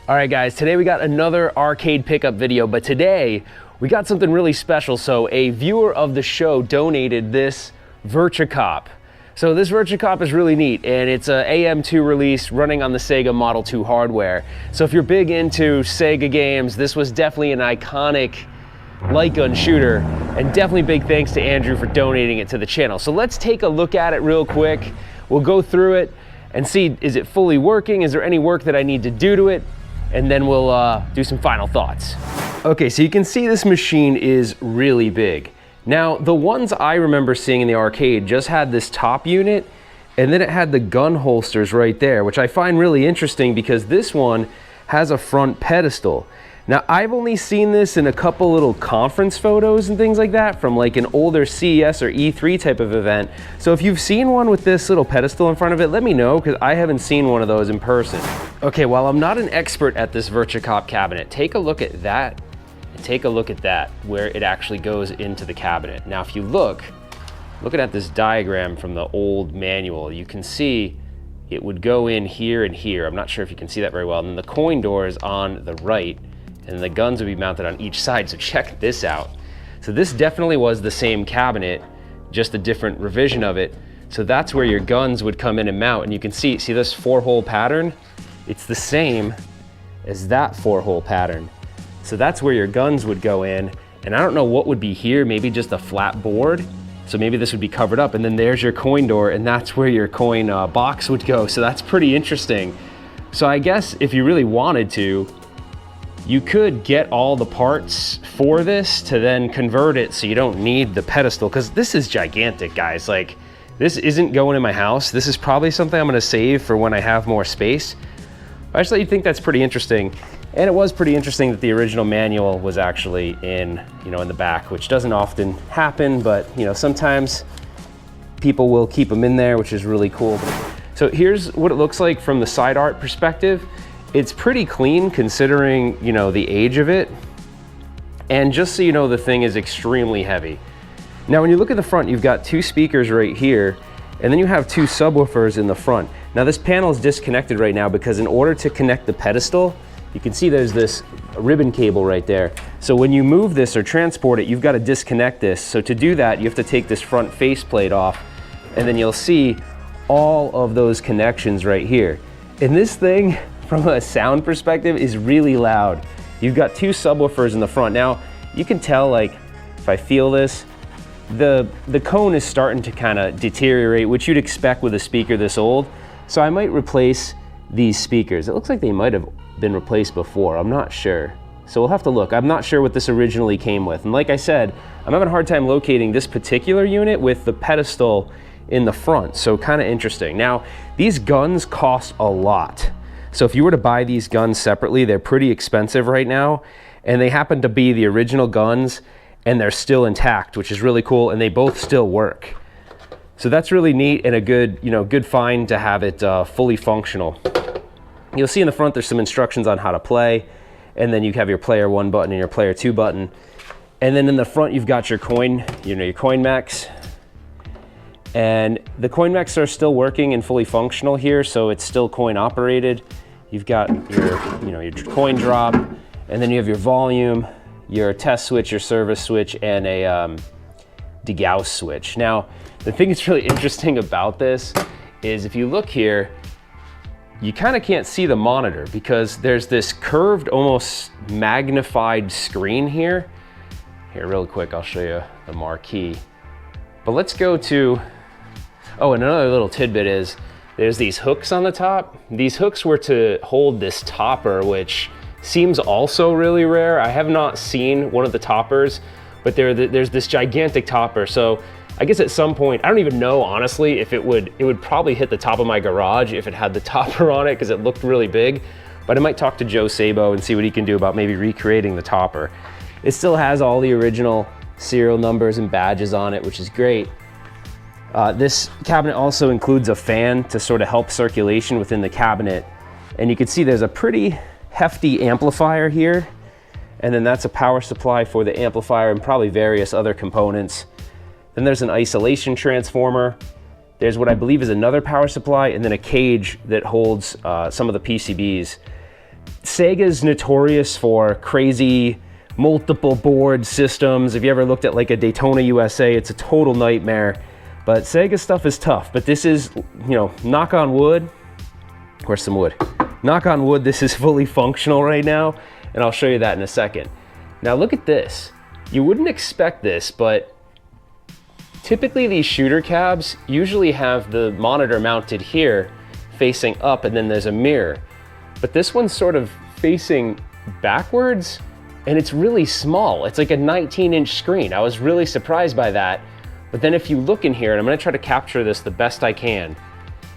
All right guys, today we got another arcade pickup video, but today we got something really special. So a viewer of the show donated this Virtua Cop. So this Virtua Cop is really neat, and it's a AM2 release running on the SEGA Model 2 hardware. So if you're big into SEGA games, this was definitely an iconic light gun shooter, and definitely big thanks to Andrew for donating it to the channel. So let's take a look at it real quick. We'll go through it and see, is it fully working? Is there any work that I need to do to it? And then we'll do some final thoughts. Okay, so you can see this machine is really big. Now, the ones I remember seeing in the arcade just had this top unit, and then it had the gun holsters right there, which I find really interesting because this one has a front pedestal. Now, I've only seen this in a couple little conference photos and things like that from like an older CES or E3 type of event. So if you've seen one with this little pedestal in front of it, let me know, because I haven't seen one of those in person. Okay, while I'm not an expert at this Virtua Cop cabinet, take a look at that and take a look at that, where it actually goes into the cabinet. Now, if you looking at this diagram from the old manual, you can see it would go in here and here. I'm not sure if you can see that very well. And then the coin door is on the right, and the guns would be mounted on each side. So check this out. So this definitely was the same cabinet, just a different revision of it. So that's where your guns would come in and mount. And you can see this 4-hole pattern? It's the same as that 4-hole pattern. So that's where your guns would go in. And I don't know what would be here, maybe just a flat board. So maybe this would be covered up, and then there's your coin door, and that's where your coin box would go. So that's pretty interesting. So I guess if you really wanted to, you could get all the parts for this to then convert it so you don't need the pedestal, because this is gigantic, guys. Like, this isn't going in my house. This is probably something I'm gonna save for when I have more space. I just thought you'd think that's pretty interesting. And it was pretty interesting that the original manual was actually in the back, which doesn't often happen, but sometimes people will keep them in there, which is really cool. So here's what it looks like from the side art perspective. It's pretty clean considering, the age of it. And just so you know, the thing is extremely heavy. Now, when you look at the front, you've got 2 speakers right here, and then you have 2 subwoofers in the front. Now, this panel is disconnected right now because in order to connect the pedestal, you can see there's this ribbon cable right there. So when you move this or transport it, you've got to disconnect this. So to do that, you have to take this front faceplate off, and then you'll see all of those connections right here. And this thing, from a sound perspective, is really loud. You've got 2 subwoofers in the front. Now, you can tell, like, if I feel this, the cone is starting to kind of deteriorate, which you'd expect with a speaker this old. So I might replace these speakers. It looks like they might have been replaced before. I'm not sure. So we'll have to look. I'm not sure what this originally came with. And like I said, I'm having a hard time locating this particular unit with the pedestal in the front. So kind of interesting. Now, these guns cost a lot. So if you were to buy these guns separately, they're pretty expensive right now, and they happen to be the original guns, and they're still intact, which is really cool, and they both still work. So that's really neat and a good, good find to have it fully functional. You'll see in the front there's some instructions on how to play, and then you have your player 1 button and your player 2 button. And then in the front you've got your coin, your coin mechs. And the coin mechs are still working and fully functional here, so it's still coin operated. You've got your coin drop, and then you have your volume, your test switch, your service switch, and a degauss switch. Now, the thing that's really interesting about this is if you look here, you kind of can't see the monitor because there's this curved, almost magnified screen here. Here, real quick, I'll show you the marquee. But let's go to, oh, and another little tidbit is there's these hooks on the top. These hooks were to hold this topper, which seems also really rare. I have not seen one of the toppers, but there's this gigantic topper. So I guess at some point, I don't even know, honestly, if it would probably hit the top of my garage if it had the topper on it, because it looked really big. But I might talk to Joe Sabo and see what he can do about maybe recreating the topper. It still has all the original serial numbers and badges on it, which is great. This cabinet also includes a fan to sort of help circulation within the cabinet. And you can see there's a pretty hefty amplifier here. And then that's a power supply for the amplifier and probably various other components. Then there's an isolation transformer. There's what I believe is another power supply, and then a cage that holds some of the PCBs. Sega's notorious for crazy multiple board systems. If you ever looked at like a Daytona USA, it's a total nightmare. But Sega stuff is tough. But this is, you know, knock on wood. Where's some wood? Knock on wood, this is fully functional right now, and I'll show you that in a second. Now look at this. You wouldn't expect this, but typically these shooter cabs usually have the monitor mounted here facing up, and then there's a mirror. But this one's sort of facing backwards, and it's really small. It's like a 19-inch screen. I was really surprised by that. But then if you look in here, and I'm gonna try to capture this the best I can,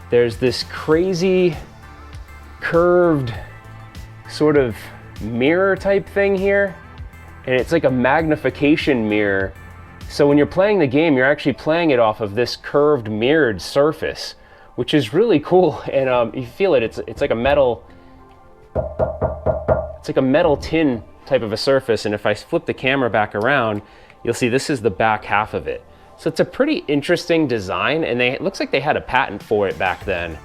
there's this crazy curved sort of mirror type thing here, and it's like a magnification mirror. So when you're playing the game, you're actually playing it off of this curved mirrored surface, which is really cool. And you feel it. It's like a metal. It's like a metal tin type of a surface. And if I flip the camera back around, you'll see this is the back half of it. So it's a pretty interesting design, and it looks like they had a patent for it back then.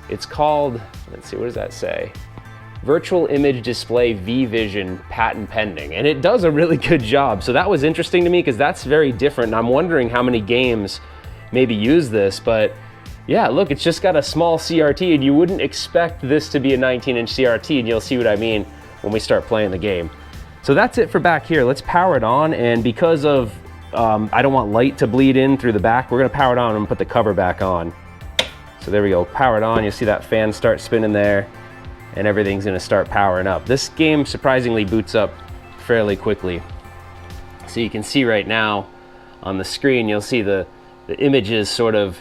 It's called, let's see, what does that say? Virtual Image Display V-Vision patent pending. And it does a really good job. So that was interesting to me because that's very different. And I'm wondering how many games maybe use this, but yeah, look, it's just got a small CRT, and you wouldn't expect this to be a 19-inch CRT, and you'll see what I mean when we start playing the game. So that's it for back here. Let's power it on, and because of, I don't want light to bleed in through the back, we're gonna power it on and put the cover back on. So there we go, power it on. You'll see that fan start spinning there, and everything's gonna start powering up. This game surprisingly boots up fairly quickly. So you can see right now on the screen, you'll see the images sort of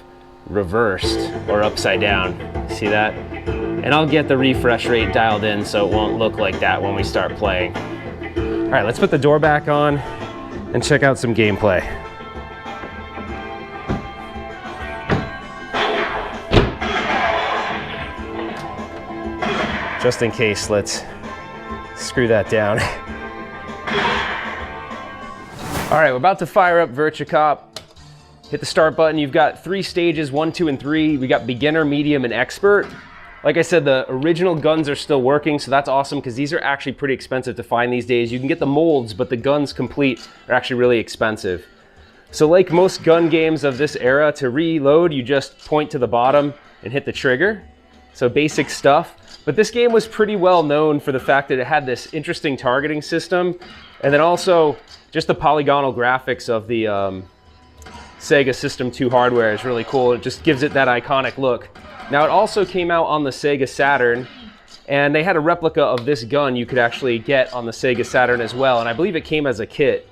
reversed or upside down. See that? And I'll get the refresh rate dialed in so it won't look like that when we start playing. All right, let's put the door back on and check out some gameplay. Just in case, let's screw that down. All right, we're about to fire up Virtua Cop. Hit the start button. You've got 3 stages, 1, 2, and 3. We got beginner, medium, and expert. Like I said, the original guns are still working, so that's awesome because these are actually pretty expensive to find these days. You can get the molds, but the guns complete are actually really expensive. So like most gun games of this era, to reload, you just point to the bottom and hit the trigger. So basic stuff. But this game was pretty well known for the fact that it had this interesting targeting system, and then also just the polygonal graphics of the Sega System 2 hardware is really cool. It just gives it that iconic look. Now it also came out on the Sega Saturn, and they had a replica of this gun you could actually get on the Sega Saturn as well, and I believe it came as a kit.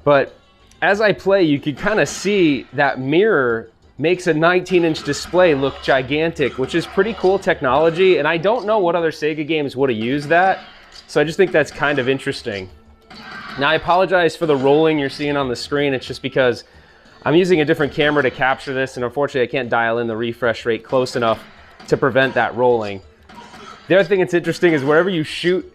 But as I play, you could kind of see that mirror makes a 19-inch display look gigantic, which is pretty cool technology, and I don't know what other Sega games would have used that, so I just think that's kind of interesting. Now I apologize for the rolling you're seeing on the screen. It's just because I'm using a different camera to capture this, and unfortunately I can't dial in the refresh rate close enough to prevent that rolling. The other thing that's interesting is wherever you shoot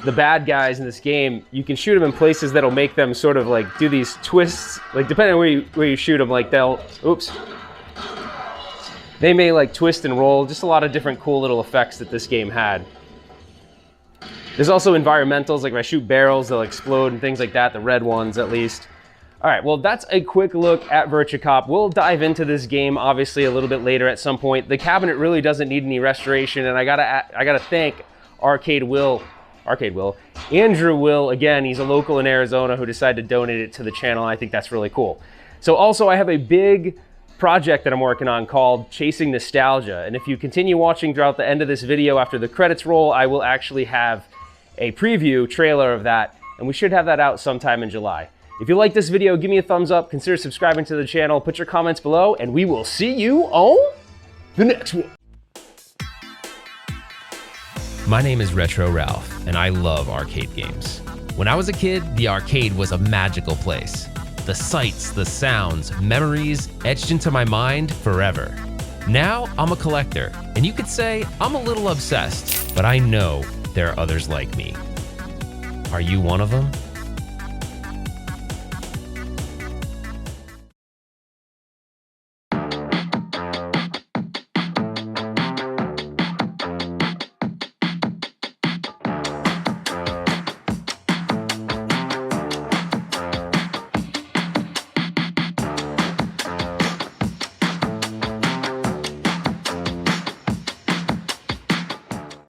the bad guys in this game, you can shoot them in places that'll make them sort of like do these twists, like depending on where you shoot them, like they may like twist and roll. Just a lot of different cool little effects that this game had. There's also environmentals, like if I shoot barrels, they'll explode and things like that, the red ones at least. All right, well, that's a quick look at Virtua Cop. We'll dive into this game, obviously, a little bit later at some point. The cabinet really doesn't need any restoration, and I gotta thank Andrew Will, again, he's a local in Arizona who decided to donate it to the channel. I think that's really cool. So also, I have a big project that I'm working on called Chasing Nostalgia, and if you continue watching throughout the end of this video after the credits roll, I will actually have a preview trailer of that, and we should have that out sometime in July. If you like this video, give me a thumbs up, consider subscribing to the channel, put your comments below, and we will see you on the next one. My name is Retro Ralph, and I love arcade games. When I was a kid, the arcade was a magical place. The sights, the sounds, memories etched into my mind forever. Now, I'm a collector, and you could say I'm a little obsessed, but I know there are others like me. Are you one of them?